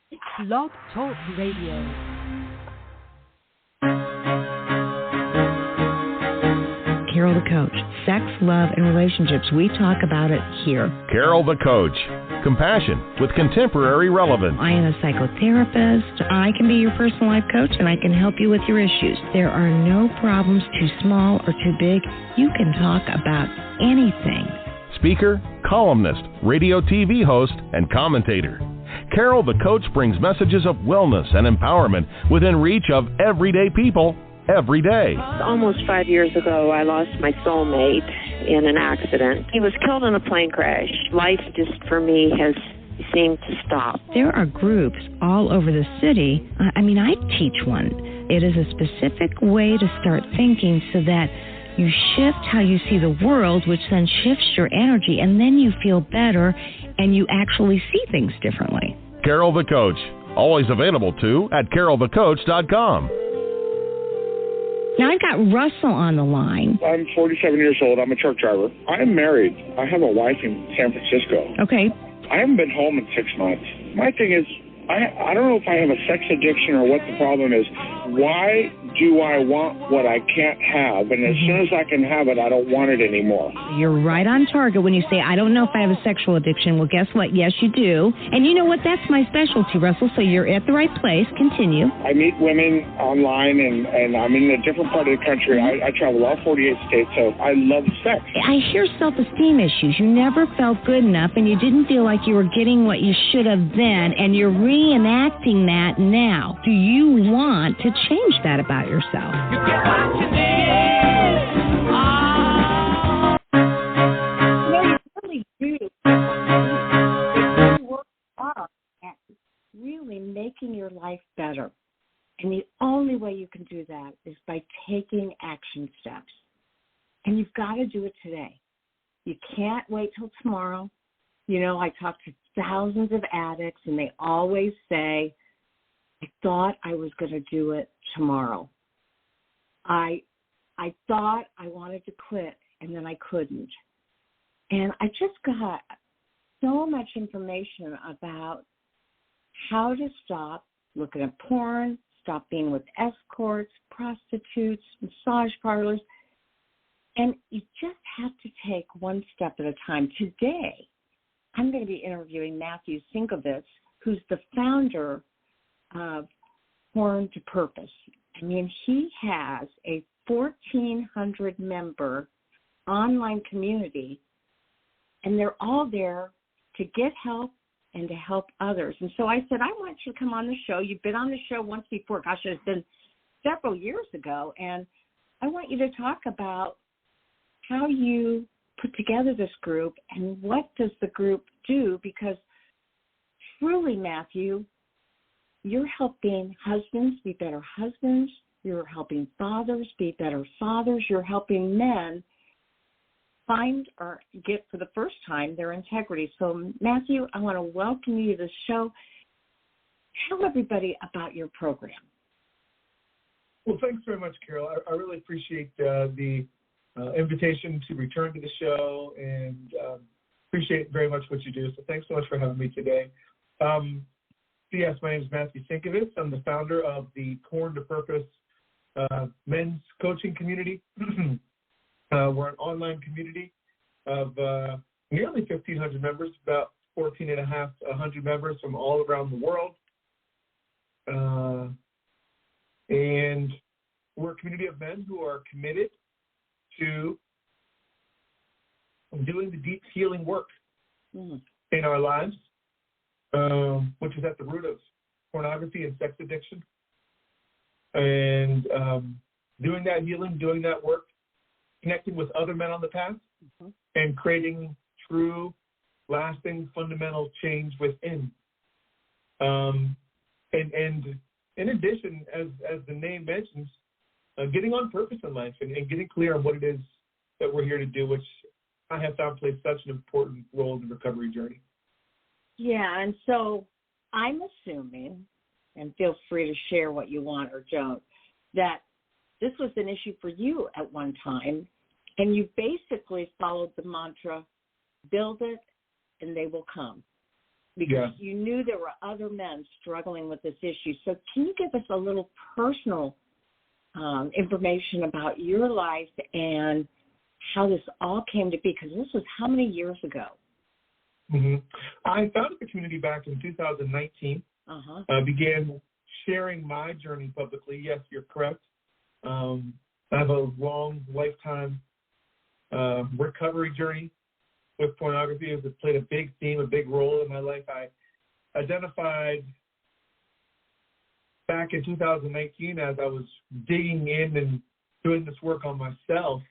Blog Talk Radio. Carol the Coach. Sex, love, and relationships. We talk about it here. Carol the Coach. Compassion with contemporary relevance. I am a psychotherapist. I can be your personal life coach, and I can help you with your issues. There are no problems too small or too big. You can talk about anything. Speaker, columnist, radio TV host, and commentator. Carol the Coach brings messages of wellness and empowerment within reach of everyday people every day. Almost 5 years ago, I lost my soulmate in an accident. He was killed in a plane crash. Life just, for me, has seemed to stop. There are groups all over the city. I teach one. It is a specific way to start thinking so that you shift how you see the world, which then shifts your energy, and then you feel better and you actually see things differently. Carol the Coach. Always available, too, at carolthecoach.com. Now, I've got Russell on the line. I'm 47 years old. I'm a truck driver. I'm married. I have a wife in San Francisco. Okay. I haven't been home in 6 months. My thing is, I don't know if I have a sex addiction or what the problem is. Why do I want what I can't have? And as soon as I can have it, I don't want it anymore. You're right on target when you say, I don't know if I have a sexual addiction. Well, guess what? Yes, you do. And you know what? That's my specialty, Russell. So you're at the right place. Continue. I meet women online, and I'm in a different part of the country. I travel all 48 states, so I love sex. I hear self-esteem issues. You never felt good enough, and you didn't feel like you were getting what you should have then, and you're reenacting that now. Do you want to change that about yourself? You get what you need. No, you really do. You work hard at really making your life better. And the only way you can do that is by taking action steps. And you've got to do it today. You can't wait till tomorrow. You know, I talk to thousands of addicts, and they always say, I thought I was going to do it tomorrow. I thought I wanted to quit, and then I couldn't. And I just got so much information about how to stop looking at porn, stop being with escorts, prostitutes, massage parlors. And you just have to take one step at a time. Today, I'm going to be interviewing Matthew Sinkovitz, who's the founder of Porn to Purpose. I mean, he has a 1,400-member online community, and they're all there to get help and to help others. And so I said, I want you to come on the show. You've been on the show once before. Gosh, it's been several years ago. And I want you to talk about how you put together this group and what does the group do, because truly, Matthew, you're helping husbands be better husbands. You're helping fathers be better fathers. You're helping men find or get for the first time their integrity. So, Matthew, I want to welcome you to the show. Tell everybody about your program. Well, thanks very much, Carol. I really appreciate the invitation to return to the show, and appreciate very much what you do. So thanks so much for having me today. Yes, my name is Matthew Sinkovitz. I'm the founder of the Porn to Purpose men's coaching community. We're an online community of nearly 1,500 members, about 1,400 members from all around the world. And we're a community of men who are committed to doing the deep healing work in our lives, which is at the root of pornography and sex addiction. And doing that healing, doing that work, connecting with other men on the path, and creating true, lasting, fundamental change within. And in addition, as the name mentions, getting on purpose in life and getting clear on what it is that we're here to do, which I have found plays such an important role in the recovery journey. Yeah, and so I'm assuming, and feel free to share what you want or don't, that this was an issue for you at one time, and you basically followed the mantra, build it and they will come. because you knew there were other men struggling with this issue. So can you give us a little personal information about your life and how this all came to be? Because this was how many years ago? I founded the community back in 2019. Began sharing my journey publicly. Yes, you're correct. I have a long lifetime recovery journey with pornography. It played a big theme, a big role in my life. I identified back in 2019 as I was digging in and doing this work on myself,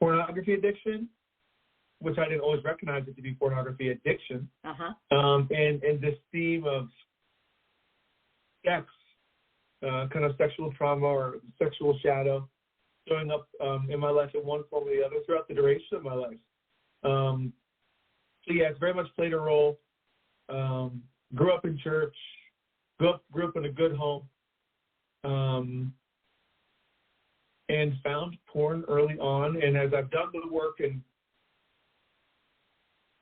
pornography addiction, which I didn't always recognize it to be pornography addiction, and this theme of sex, kind of sexual trauma or sexual shadow showing up in my life in one form or the other throughout the duration of my life. So yeah, it's very much played a role. Grew up in church, grew up in a good home, and found porn early on. And as I've done the work and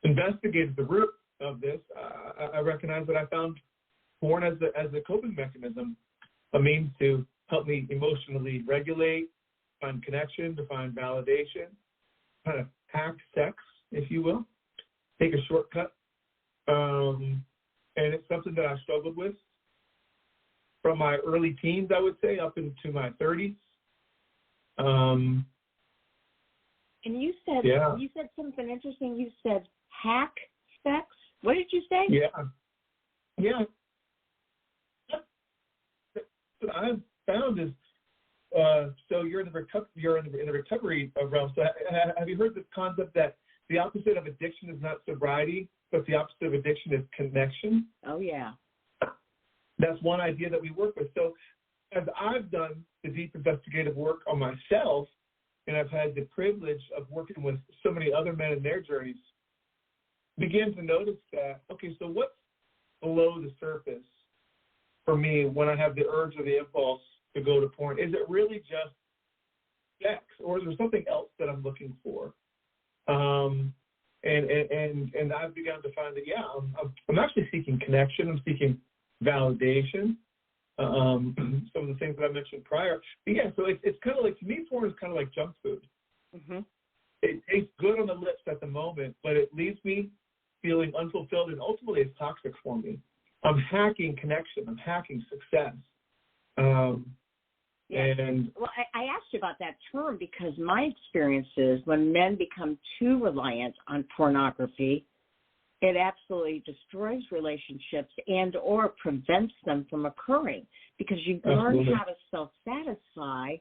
investigated the root of this, I recognize that I found porn as a coping mechanism, a means to help me emotionally regulate, find connection, to find validation, kind of hack sex, if you will, take a shortcut. And it's something that I struggled with from my early teens, I would say, up into my 30s. And you said something interesting. You said hack sex. What did you say? Yeah. What I've found is, so you're in the recovery realm. So have you heard this concept that the opposite of addiction is not sobriety, but the opposite of addiction is connection? Oh yeah. That's one idea that we work with. So as I've done the deep investigative work on myself, and I've had the privilege of working with so many other men in their journeys, begin to notice that, okay, so what's below the surface for me when I have the urge or the impulse to go to porn? Is it really just sex, or is there something else that I'm looking for? And I've begun to find that, I'm actually seeking connection. I'm seeking validation. Some of the things that I mentioned prior. But yeah, so it's kind of like, to me, porn is kind of like junk food. It tastes good on the lips at the moment, but it leaves me feeling unfulfilled, and ultimately it's toxic for me. I'm hacking connection. I'm hacking success. And well, I asked you about that term because my experience is when men become too reliant on pornography, it absolutely destroys relationships and or prevents them from occurring, because you learn how to self-satisfy,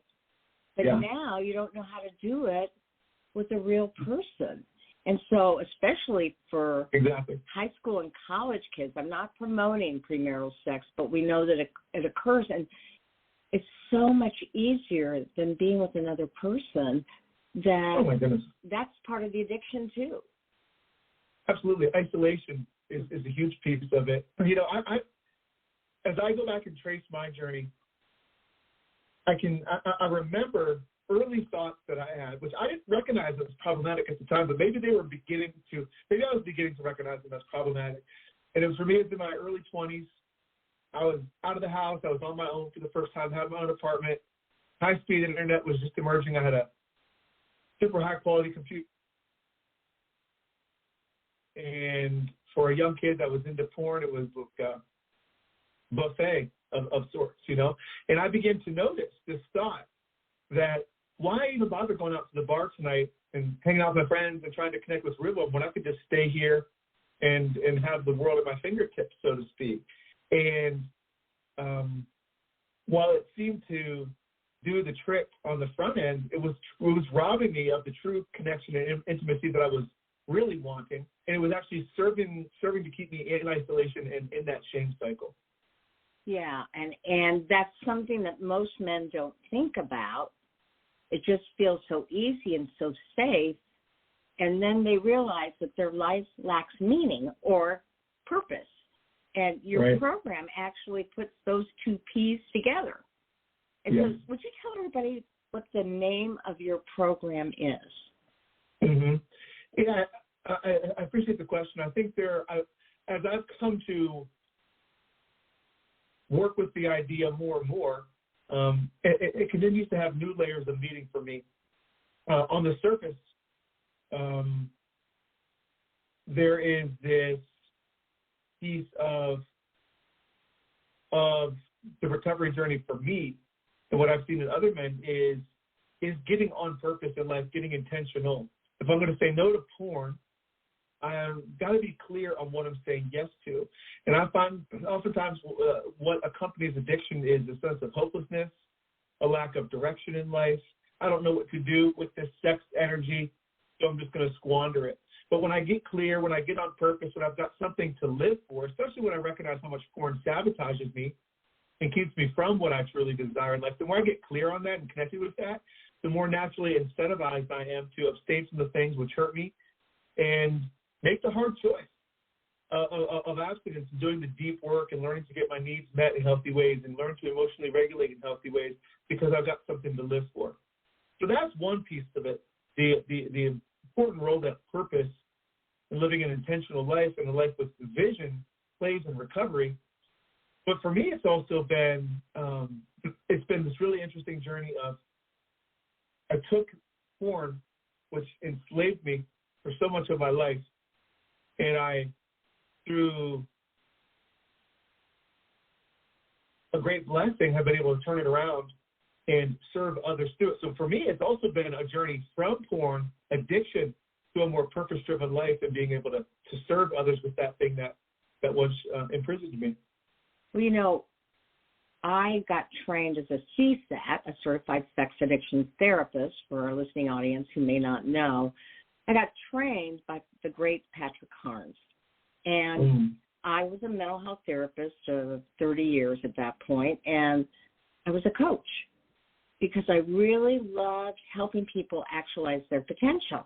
but now you don't know how to do it with a real person. And so especially for high school and college kids, I'm not promoting premarital sex, but we know that it occurs, and it's so much easier than being with another person that that's part of the addiction too. Absolutely. Isolation is a huge piece of it. You know, I as I go back and trace my journey, I remember early thoughts that I had, which I didn't recognize as problematic at the time, but maybe I was beginning to recognize them as problematic. And it was for me, it was in my early 20s. I was out of the house. I was on my own for the first time, had my own apartment. High-speed internet was just emerging. I had a super high-quality computer. And for a young kid that was into porn, it was like a buffet of sorts, you know. And I began to notice this thought that, why even bother going out to the bar tonight and hanging out with my friends and trying to connect with real love when I could just stay here and have the world at my fingertips, so to speak. And while it seemed to do the trick on the front end, it was robbing me of the true connection and intimacy that I was really wanting, and it was actually serving to keep me in isolation and in that shame cycle. Yeah, and that's something that most men don't think about. It just feels so easy and so safe, and then they realize that their life lacks meaning or purpose. And your program actually puts those two P's together. And so would you tell everybody what the name of your program is? Yeah, I appreciate the question. I think as I've come to work with the idea more and more, it continues to have new layers of meaning for me. On the surface, there is this piece of the recovery journey for me, and what I've seen in other men is getting on purpose in life, getting intentional. If I'm going to say no to porn, I've got to be clear on what I'm saying yes to. And I find oftentimes what accompanies addiction is a sense of hopelessness, a lack of direction in life. I don't know what to do with this sex energy, so I'm just going to squander it. But when I get clear, when I get on purpose, when I've got something to live for, especially when I recognize how much porn sabotages me and keeps me from what I truly desire in life, the more I get clear on that and connected with that, the more naturally incentivized I am to abstain from the things which hurt me and make the hard choice of abstinence and doing the deep work and learning to get my needs met in healthy ways and learn to emotionally regulate in healthy ways because I've got something to live for. So that's one piece of it, the important role that purpose and living an intentional life and a life with vision plays in recovery. But for me, it's also been this really interesting journey of I took porn, which enslaved me for so much of my life, and I, through a great blessing, have been able to turn it around and serve others through it. So for me, it's also been a journey from porn addiction to a more purpose-driven life and being able to serve others with that thing that once imprisoned me. Well, I got trained as a CSAT, a certified sex addiction therapist, for our listening audience who may not know. I got trained by the great Patrick Carnes. And I was a mental health therapist of 30 years at that point, and I was a coach because I really loved helping people actualize their potential.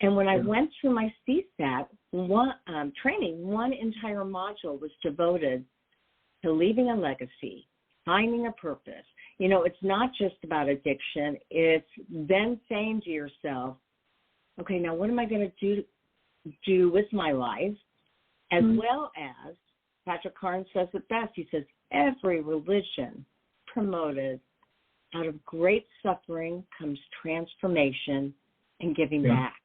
And when I went through my CSAT training, one entire module was devoted to leaving a legacy, finding a purpose. It's not just about addiction. It's then saying to yourself, okay, now what am I going to do with my life? As well as, Patrick Carnes says it best, he says, every religion promoted out of great suffering comes transformation and giving back.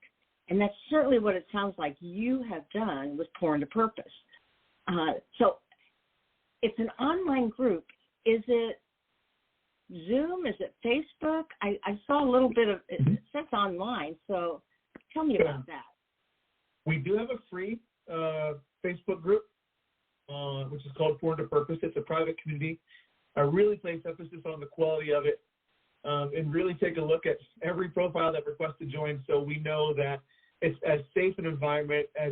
And that's certainly what it sounds like you have done with Porn to Purpose. So it's an online group. Is it Zoom? Is it Facebook? I saw a little bit of it. It says online, so tell me about that. We do have a free Facebook group, which is called Porn to Purpose. It's a private community. I really place emphasis on the quality of it and really take a look at every profile that requests to join so we know that it's as safe an environment as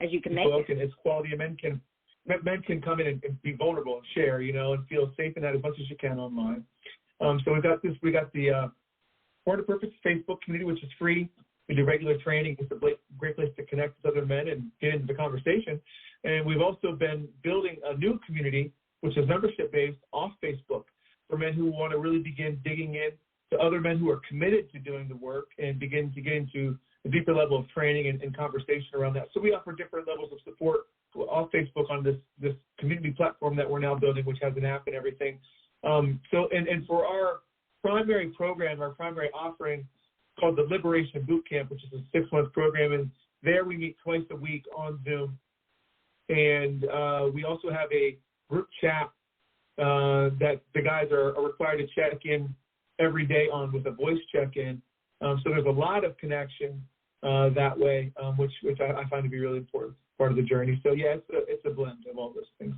you can make it. And it's quality, and men can come in and be vulnerable and share, and feel safe in that as much as you can online. So we got the Porn to Purpose Facebook community, which is free. We do regular training. It's a great place to connect with other men and get into the conversation. And we've also been building a new community, which is membership-based, off Facebook, for men who want to really begin digging in to other men who are committed to doing the work and begin to get into a deeper level of training and conversation around that. So we offer different levels of support off Facebook on this community platform that we're now building, which has an app and everything. And for our primary program, our primary offering, called the Liberation Bootcamp, which is a 6-month program, and there we meet twice a week on Zoom. And we also have a group chat that the guys are required to check in every day on with a voice check-in. So there's a lot of connection that way, which I find to be really important part of the journey. So yeah, it's a blend of all those things.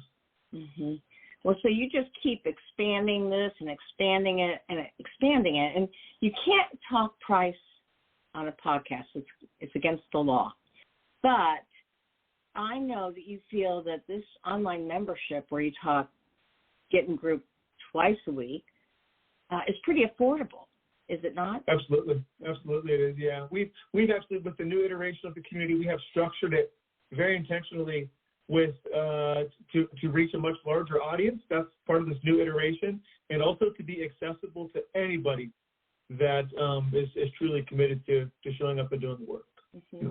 Mm-hmm. Well, so you just keep expanding this and expanding it, and you can't talk price on a podcast. It's against the law. But I know that you feel that this online membership where you get in group twice a week is pretty affordable. Is it not? Absolutely it is. Yeah, we've actually, with the new iteration of the community, we have structured it very intentionally with to reach a much larger audience. That's part of this new iteration, and also to be accessible to anybody that is truly committed to showing up and doing the work. Mm-hmm.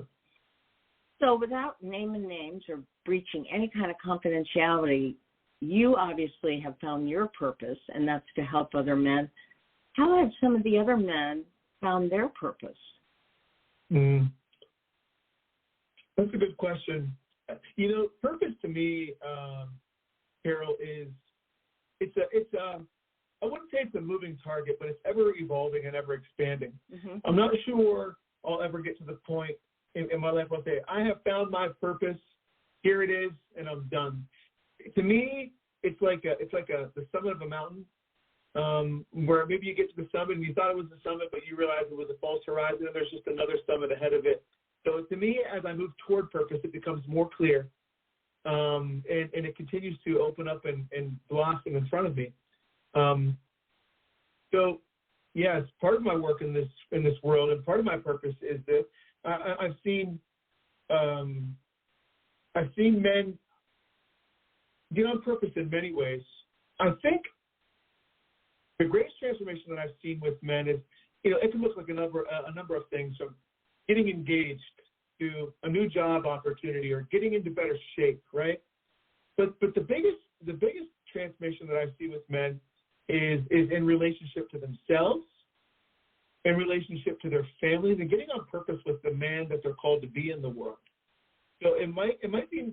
So without naming names or breaching any kind of confidentiality, you obviously have found your purpose, and that's to help other men. How have some of the other men found their purpose? That's a good question. Purpose to me, Carol, it's I wouldn't say it's a moving target, but it's ever evolving and ever expanding. Mm-hmm. I'm not sure I'll ever get to the point in my life where I'll say, I have found my purpose, here it is, and I'm done. To me, it's like the summit of a mountain, where maybe you get to the summit and you thought it was the summit, but you realize it was a false horizon and there's just another summit ahead of it. So to me, as I move toward purpose, it becomes more clear, and it continues to open up and blossom in front of me. So, yes, part of my work in this world and part of my purpose is that I've seen men get on purpose in many ways. I think the greatest transformation that I've seen with men is, it can look like a number of things, from getting engaged to a new job opportunity or getting into better shape, right? But the biggest transformation that I see with men is in relationship to themselves, in relationship to their families, and getting on purpose with the man that they're called to be in the world. So it might be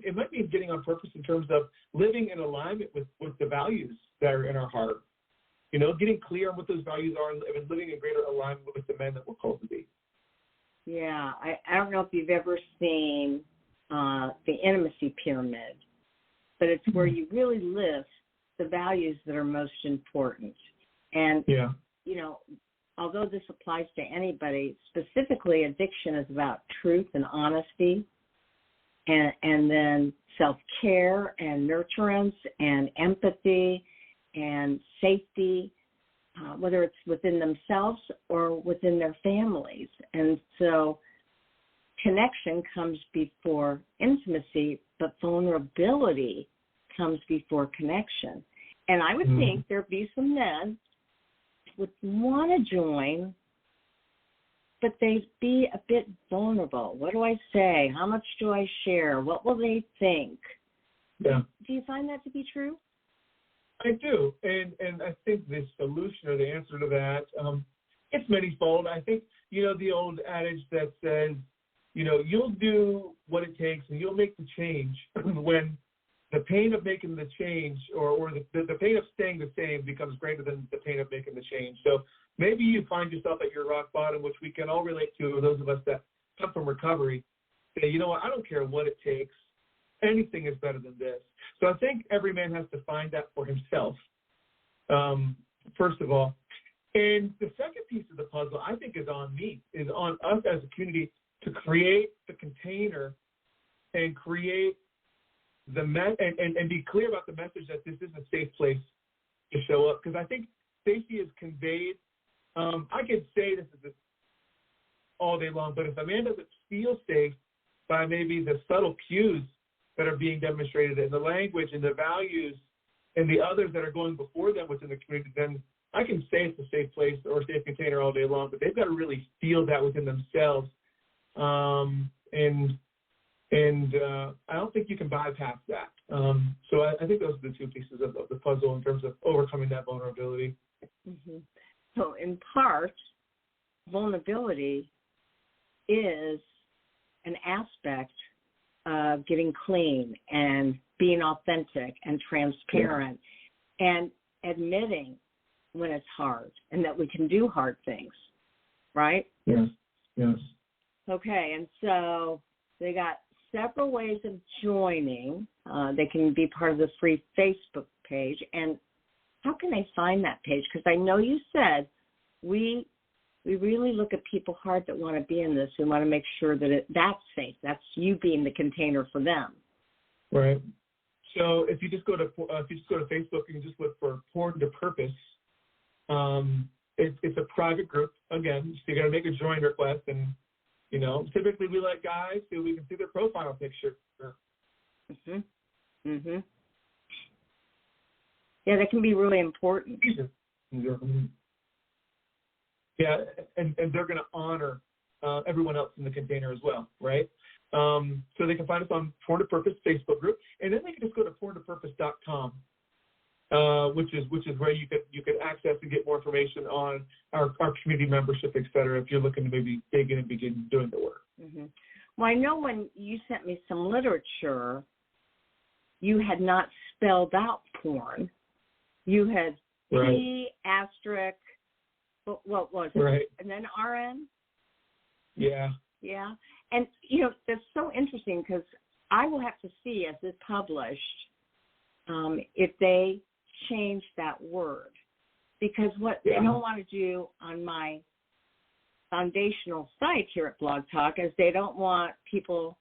getting on purpose in terms of living in alignment with the values that are in our heart. Getting clear on what those values are and living in greater alignment with the men that we're called to be. Yeah, I don't know if you've ever seen the intimacy pyramid, but it's where you really list the values that are most important. And, although this applies to anybody, specifically addiction is about truth and honesty, and then self-care and nurturance and empathy and safety, whether it's within themselves or within their families. And so connection comes before intimacy, but vulnerability comes before connection. And I would think there'd be some men would want to join, but they'd be a bit vulnerable. What do I say? How much do I share? What will they think? Yeah. Do you find that to be true? I do, and I think the solution or the answer to that, it's manyfold. I think, the old adage that says, you'll do what it takes and you'll make the change when the pain of making the change or the pain of staying the same becomes greater than the pain of making the change. So maybe you find yourself at your rock bottom, which we can all relate to, those of us that come from recovery, say, you know what, I don't care what it takes. Anything is better than this. So I think every man has to find that for himself, first of all. And the second piece of the puzzle, I think, is on me, is on us as a community to create the container and create the and be clear about the message that this is a safe place to show up. Because I think safety is conveyed. I could say this is all day long, but if a man doesn't feel safe by maybe the subtle cues that are being demonstrated in the language and the values and the others that are going before them within the community, then I can say it's a safe place or a safe container all day long, but they've got to really feel that within themselves. And I don't think you can bypass that. So I think those are the two pieces of the puzzle in terms of overcoming that vulnerability. Mm-hmm. So in part, vulnerability is an aspect of getting clean and being authentic and transparent and admitting when it's hard and that we can do hard things, right? Yes. Okay, and so they got several ways of joining. They can be part of the free Facebook page. And how can they find that page? Because I know you said we really look at people hard that want to be in this. We want to make sure that that's safe. That's you being the container for them. Right. So if you just go to Facebook, you can just look for Porn to Purpose. It's a private group. Again, so you got to make a join request, and typically we let guys so we can see their profile picture. Yeah, that can be really important. Yeah, and they're going to honor everyone else in the container as well, right? So they can find us on Porn to Purpose Facebook group, and then they can just go to porntopurpose.com, which is where you could access and get more information on our community membership, et cetera, if you're looking to maybe dig in and begin doing the work. Mm-hmm. Well, I know when you sent me some literature, you had not spelled out porn. You had Right. P asterisk, what was it? Right. And then RN? Yeah. Yeah. And, that's so interesting because I will have to see as it's published if they change that word. Because what they don't want to do on my foundational site here at Blog Talk is they don't want people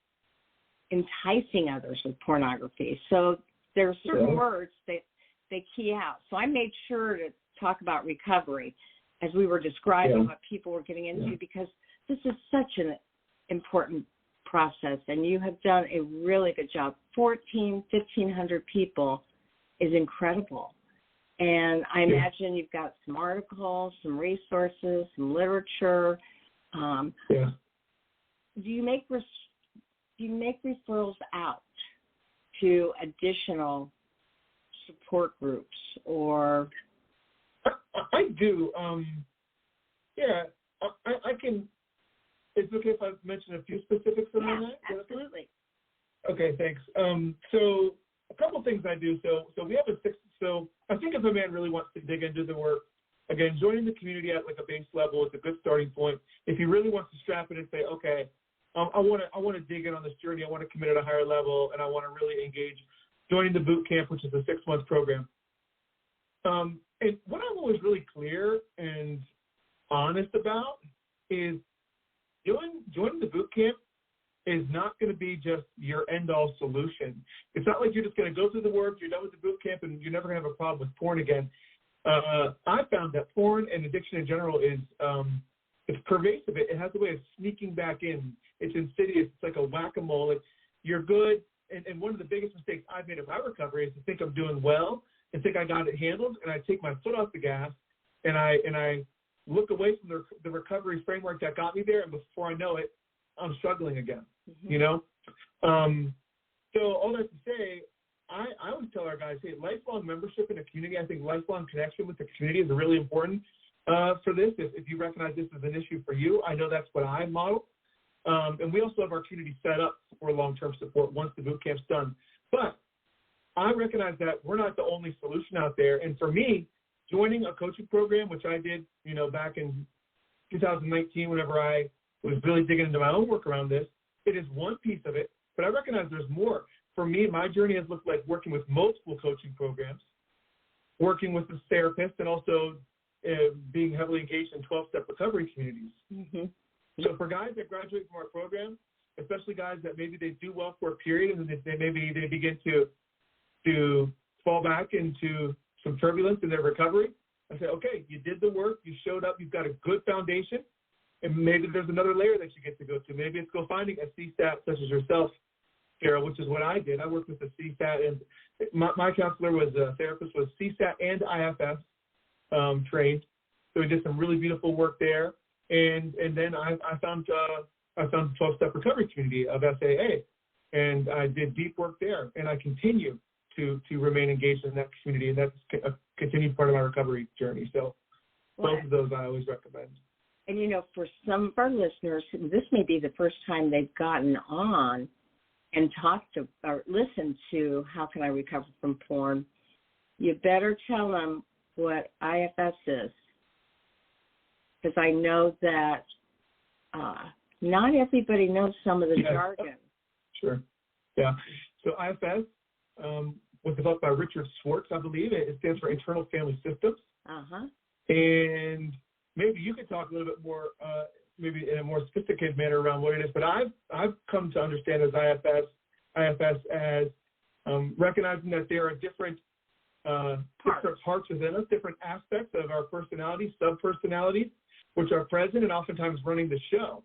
enticing others with pornography. So there are certain words that they key out. So I made sure to talk about recovery as we were describing what people were getting into because this is such an important process, and you have done a really good job. 1,500 people is incredible. And I imagine you've got some articles, some resources, some literature. Do you make referrals out to additional support groups or? I do. I can. It's okay if I mention a few specifics around that? Absolutely. Okay, thanks. So a couple things I do. So we have so I think if a man really wants to dig into the work, again, joining the community at like a base level is a good starting point. If he really wants to strap it and say, okay, I want to dig in on this journey, I want to commit at a higher level, and I want to really engage, joining the boot camp, which is a 6-month program. And what I'm always really clear and honest about is joining the boot camp is not going to be just your end-all solution. It's not like you're just going to go through the work, you're done with the boot camp, and you're never going to have a problem with porn again. I found that porn and addiction in general is it's pervasive. It has a way of sneaking back in. It's insidious. It's like a whack-a-mole. You're good, and one of the biggest mistakes I've made in my recovery is to think I'm doing well and think I got it handled, and I take my foot off the gas, and I look away from the recovery framework that got me there, and before I know it, I'm struggling again, So all that to say, I always tell our guys, hey, lifelong membership in a community, I think lifelong connection with the community is really important for this. If you recognize this as an issue for you, I know that's what I model. And we also have our community set up for long-term support once the boot camp's done. But I recognize that we're not the only solution out there. And for me, joining a coaching program, which I did, back in 2019, whenever I was really digging into my own work around this, it is one piece of it, but I recognize there's more. For me, my journey has looked like working with multiple coaching programs, working with a therapist, and also being heavily engaged in 12-step recovery communities. So for guys that graduate from our program, especially guys that maybe they do well for a period and they begin to fall back into some turbulence in their recovery, I say, okay, you did the work, you showed up, you've got a good foundation, and maybe there's another layer that you get to go to. Maybe it's go finding a CSAT such as yourself, Carol, which is what I did. I worked with a CSAT, and my counselor was a therapist, was CSAT and IFS trained. So we did some really beautiful work there. And then I found the 12-step recovery community of SAA, and I did deep work there, and I continue to remain engaged in that community, and that's a continued part of my recovery journey. So both of those I always recommend. And, for some of our listeners, this may be the first time they've gotten on and talked to or listened to How Can I Recover from Porn. You better tell them what IFS is, because I know that not everybody knows some of the jargon. Sure. Yeah. So IFS was developed by Richard Schwartz, I believe. It stands for Internal Family Systems. And maybe you could talk a little bit more, maybe in a more sophisticated manner around what it is. But I've come to understand as IFS as recognizing that there are different parts within us, different aspects of our personality, sub-personalities, which are present and oftentimes running the show.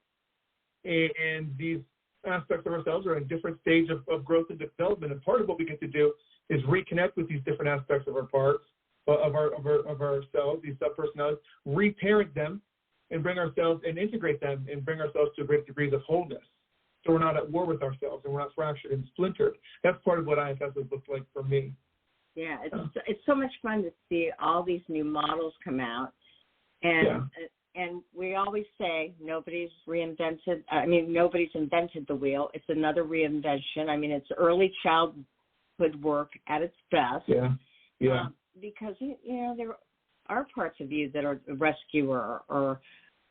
And these aspects of ourselves are in different stage of growth and development. And part of what we get to do is reconnect with these different aspects of our parts, of ourselves, these sub-personalities, reparent them, and bring ourselves and integrate them and bring ourselves to a great degree of wholeness. So we're not at war with ourselves and we're not fractured and splintered. That's part of what IFS has looked like for me. Yeah, it's so much fun to see all these new models come out. And we always say nobody's invented the wheel. It's another reinvention. I mean, it's early childhood work at its best. Yeah. Because, there are parts of you that are a rescuer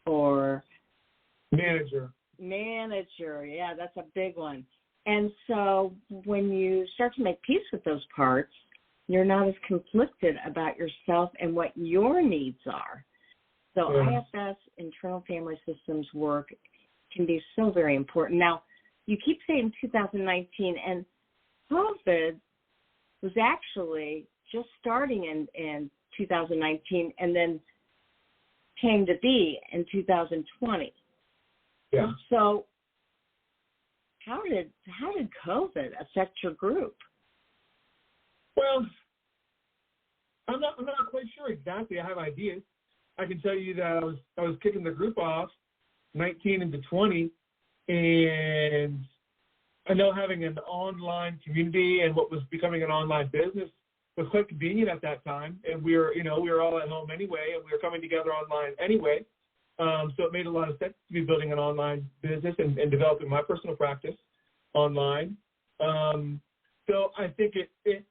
or manager. Yeah, that's a big one. And so when you start to make peace with those parts, you're not as conflicted about yourself and what your needs are. So IFS, internal family systems work, can be so very important. Now, you keep saying 2019, and COVID was actually just starting in 2019 and then came to be in 2020. Yeah. So how did COVID affect your group? Well, I'm not quite sure exactly. I have ideas. I can tell you that I was kicking the group off 19 into 20, and I know having an online community and what was becoming an online business was quite convenient at that time. And we were all at home anyway, and we were coming together online anyway. So it made a lot of sense to be building an online business and developing my personal practice online. So I think it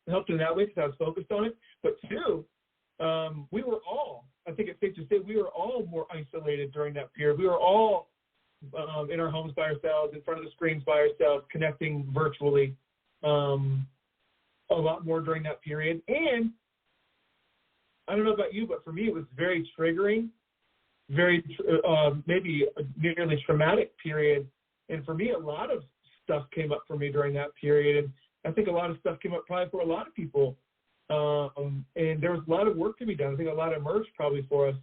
helped in that way because I was focused on it. But two, we were all, I think it's safe to say, we were all more isolated during that period. We were all in our homes by ourselves, in front of the screens by ourselves, connecting virtually a lot more during that period. And I don't know about you, but for me, it was very triggering, maybe a nearly traumatic period. And for me, a lot of stuff came up for me during that period. And I think a lot of stuff came up probably for a lot of people. And there was a lot of work to be done. I think a lot emerged probably for us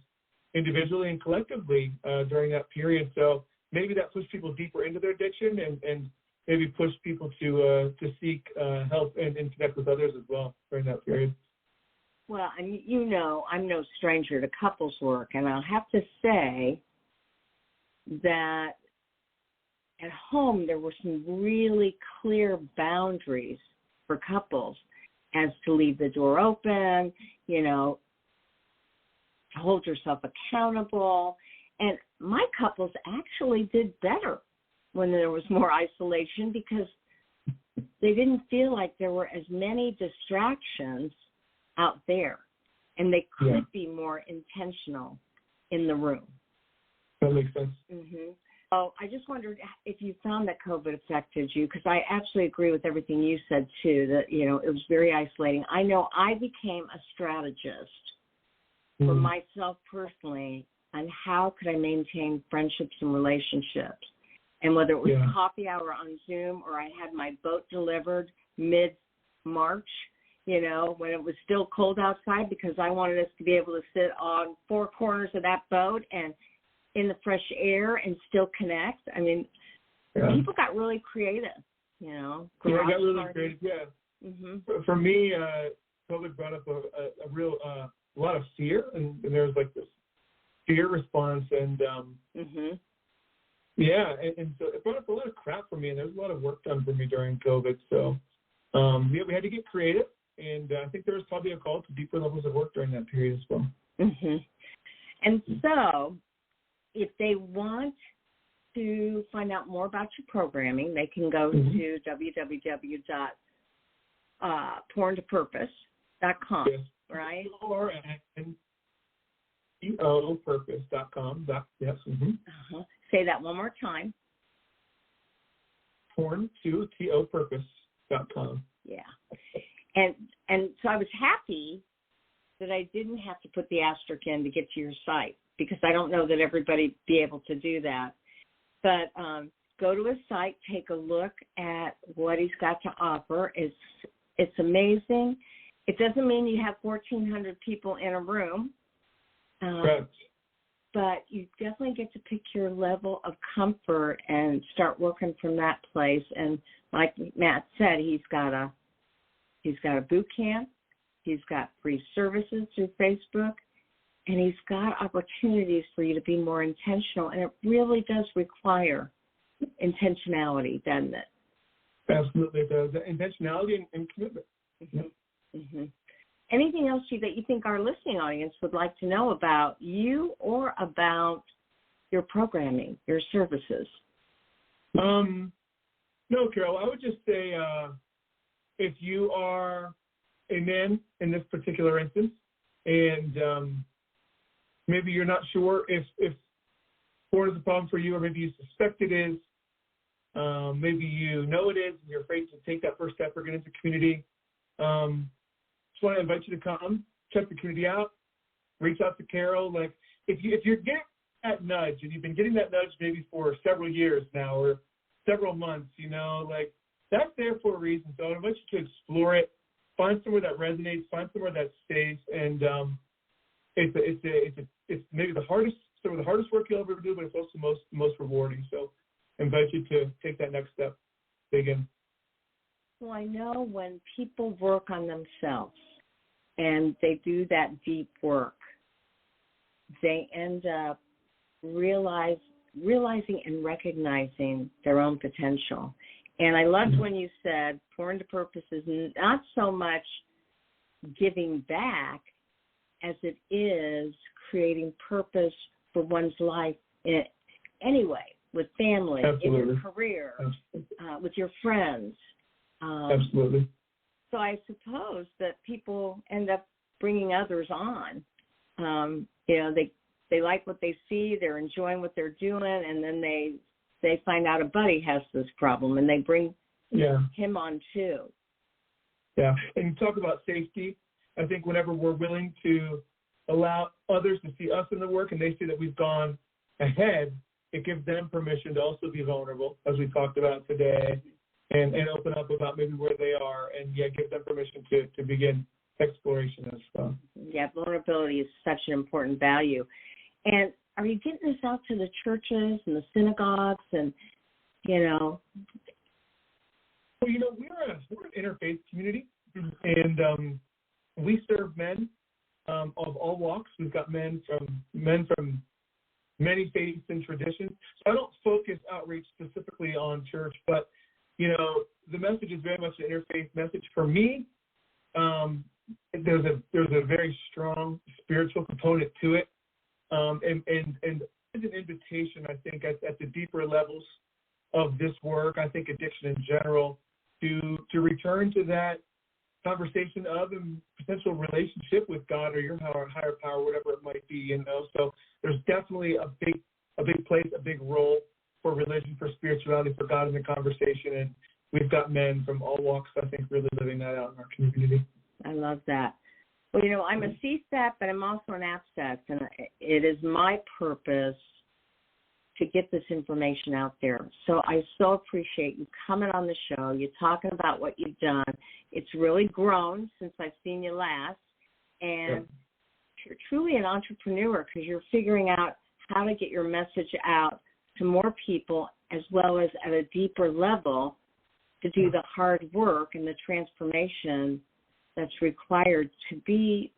individually and collectively during that period. So maybe that pushed people deeper into their addiction and maybe pushed people to seek help and connect with others as well during that period. Well, and I'm no stranger to couples work, and I'll have to say that at home there were some really clear boundaries for couples as to leave the door open, to hold yourself accountable. And my couples actually did better when there was more isolation because they didn't feel like there were as many distractions out there, and they could be more intentional in the room. That makes sense. Mm-hmm. Oh, I just wondered if you found that COVID affected you, because I absolutely agree with everything you said, too, that, it was very isolating. I know I became a strategist for myself personally on how could I maintain friendships and relationships. And whether it was coffee hour on Zoom or I had my boat delivered mid-March, when it was still cold outside, because I wanted us to be able to sit on four corners of that boat and in the fresh air and still connect. I mean, people got really creative, got really creative, Mm-hmm. For me, COVID brought up a real lot of fear, and there was like this fear response, and and so it brought up a lot of crap for me, and there was a lot of work done for me during COVID. So we had to get creative, and I think there was probably a call to deeper levels of work during that period as well. Mm-hmm. And so if they want to find out more about your programming, they can go to www.porntopurpose.com, right? Or TOPurpose.com. Yes. Mm-hmm. Say that one more time. TOPurpose.com. Yeah. And so I was happy that I didn't have to put the asterisk in to get to your site, because I don't know that everybody be able to do that. But go to his site, take a look at what he's got to offer. It's amazing. It doesn't mean you have 1,400 people in a room. Correct. But you definitely get to pick your level of comfort and start working from that place. And like Matt said, he's got a boot camp. He's got free services through Facebook. And he's got opportunities for you to be more intentional, and it really does require intentionality, doesn't it? Absolutely, it does. Intentionality and commitment. Mm-hmm. Mm-hmm. Anything else that you think our listening audience would like to know about you or about your programming, your services? No, Carol, I would just say if you are a man in this particular instance and maybe you're not sure if porn is a problem for you, or maybe you suspect it is, maybe you know it is and you're afraid to take that first step or get into community, just want to invite you to come, check the community out, reach out to Carol. Like if you're getting that nudge, and you've been getting that nudge maybe for several years now or several months, like that's there for a reason. So I invite you to explore it, find somewhere that resonates, find somewhere that stays, and it's maybe some of the hardest work you'll ever do, but it's also most rewarding. So I invite you to take that next step, dig in. Well, I know when people work on themselves and they do that deep work, they end up realizing and recognizing their own potential. And I loved when you said Porn to Purpose is not so much giving back as it is creating purpose for one's life anyway, with family, Absolutely. in your career, with your friends. Absolutely. So I suppose that people end up bringing others on. They like what they see, they're enjoying what they're doing, and then they find out a buddy has this problem, and they bring him on too. Yeah, and talk about safety. I think whenever we're willing to allow others to see us in the work and they see that we've gone ahead, it gives them permission to also be vulnerable, as we talked about today, and open up about maybe where they are, and give them permission to begin exploration as well. Yeah, vulnerability is such an important value. And are you getting this out to the churches and the synagogues and, Well, we're an interfaith community, and we serve men of all walks. We've got men from many faiths and traditions. So I don't focus outreach specifically on church, but the message is very much an interfaith message. For me, there's a very strong spiritual component to it, and it's an invitation, I think, at the deeper levels of this work. I think addiction in general to return to that conversation of a potential relationship with God or your higher power, whatever it might be. So there's definitely a big place, a big role for religion, for spirituality, for God in the conversation, and we've got men from all walks, I think, really living that out in our community. I love that. Well, I'm a CSAP, but I'm also an APSAT, and it is my purpose to get this information out there. So I so appreciate you coming on the show. You're talking about what you've done. It's really grown since I've seen you last, and you're truly an entrepreneur because you're figuring out how to get your message out to more people, as well as at a deeper level to do the hard work and the transformation that's required to be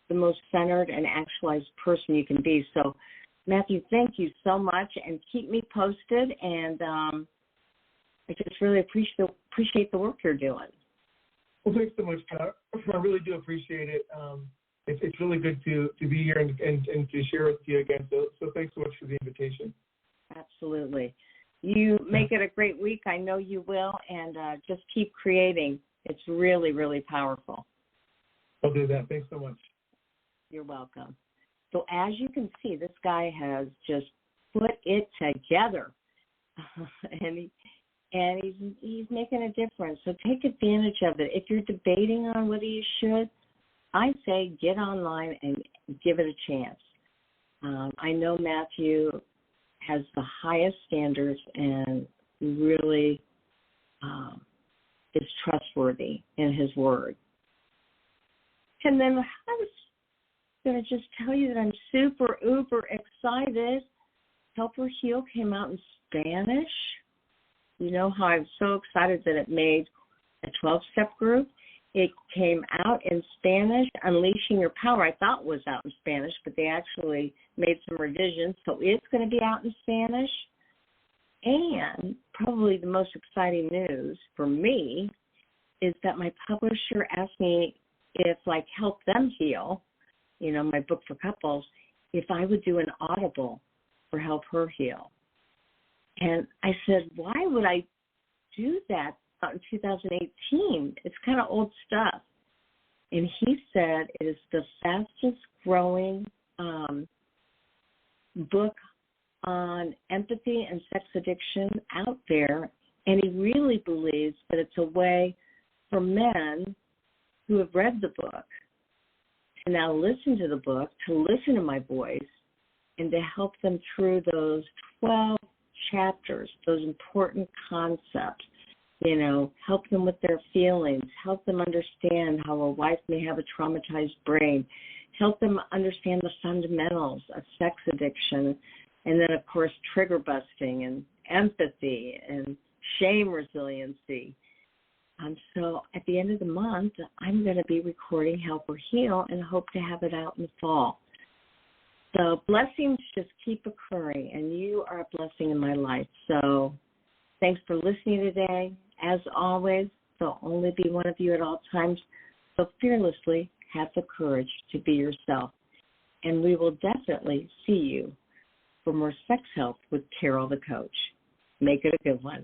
the most centered and actualized person you can be. So, Matthew, thank you so much, and keep me posted. And I just really appreciate the work you're doing. Well, thanks so much, Todd. I really do appreciate it. It's really good to be here and to share with you again. So thanks so much for the invitation. Absolutely. You make it a great week. I know you will, and just keep creating. It's really, really powerful. I'll do that. Thanks so much. You're welcome. So as you can see, this guy has just put it together, and he's making a difference. So take advantage of it. If you're debating on whether you should, I say get online and give it a chance. I know Matthew has the highest standards and really is trustworthy in his word. And then I was going to just tell you that I'm super, uber excited. Help Her Heal came out in Spanish. You know how I'm so excited that it made a 12-step group. It came out in Spanish. Unleashing Your Power, I thought was out in Spanish, but they actually made some revisions. So it's going to be out in Spanish. And probably the most exciting news for me is that my publisher asked me if, like, Help Them Heal, my book for couples, if I would do an Audible for Help Her Heal. And I said, why would I do that in 2018? It's kind of old stuff. And he said it is the fastest growing book on empathy and sex addiction out there. And he really believes that it's a way for men who have read the book to now listen to the book, to listen to my voice, and to help them through those 12 chapters, those important concepts, help them with their feelings, help them understand how a wife may have a traumatized brain, help them understand the fundamentals of sex addiction, and then, of course, trigger busting and empathy and shame resiliency. So at the end of the month, I'm going to be recording Help Her Heal and hope to have it out in the fall. So blessings just keep occurring, and you are a blessing in my life. So thanks for listening today. As always, there'll only be one of you at all times. So fearlessly have the courage to be yourself. And we will definitely see you for more sex help with Carol the Coach. Make it a good one.